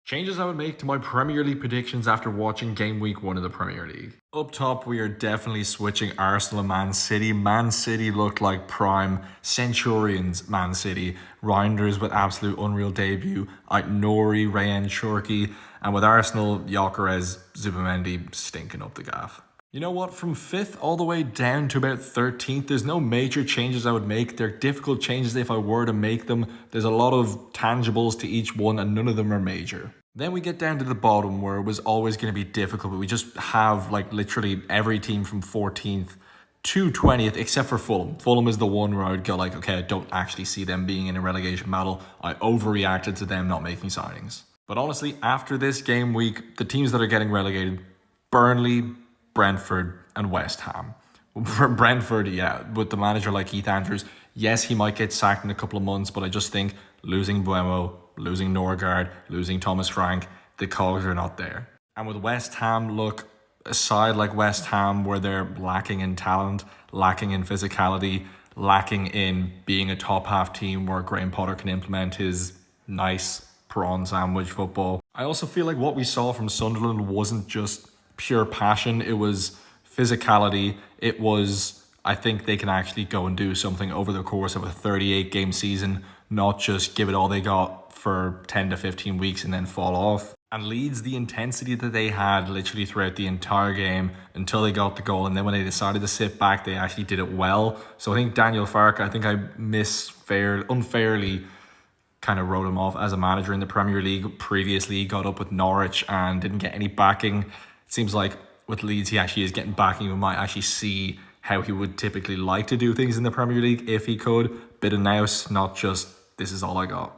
Changes I would make to my Premier League predictions after watching game week 1 of the Premier League. Up top, we are definitely switching Arsenal and Man City. Man City looked like prime Centurions Man City. Reinders with absolute unreal debut. Nori, Rayan Shorky. And with Arsenal, Gyökeres, Zubimendi stinking up the gaff. You know what? From 5th all the way down to about 13th, there's no major changes I would make. They're difficult changes if I were to make them. There's a lot of tangibles to each one and none of them are major. Then we get down to the bottom where it was always going to be difficult, but we just have like literally every team from 14th to 20th except for Fulham. Fulham is the one where I would go like, okay, I don't actually see them being in a relegation battle. I overreacted to them not making signings. But honestly, after this game week, the teams that are getting relegated, Burnley, Brentford and West Ham. For Brentford, yeah, with the manager like Keith Andrews, yes, he might get sacked in a couple of months, but I just think losing Gw1, losing Norgard, losing Thomas Frank, the cogs are not there. And with West Ham, look, a side like West Ham where they're lacking in talent, lacking in physicality, lacking in being a top half team where Graham Potter can implement his nice prawn sandwich football. I also feel like what we saw from Sunderland wasn't just pure passion, it was physicality. It was, I think they can actually go and do something over the course of a 38 game season, not just give it all they got for 10 to 15 weeks and then fall off. And Leeds, the intensity that they had literally throughout the entire game until they got the goal, and then when they decided to sit back, they actually did it well. So I think Daniel Farke, I think I unfairly kind of wrote him off as a manager in the Premier League. Previously, he got up with Norwich and didn't get any backing. Seems like with Leeds, he actually is getting backing. We might actually see how he would typically like to do things in the Premier League if he could. Bit of nous, not just this is all I got.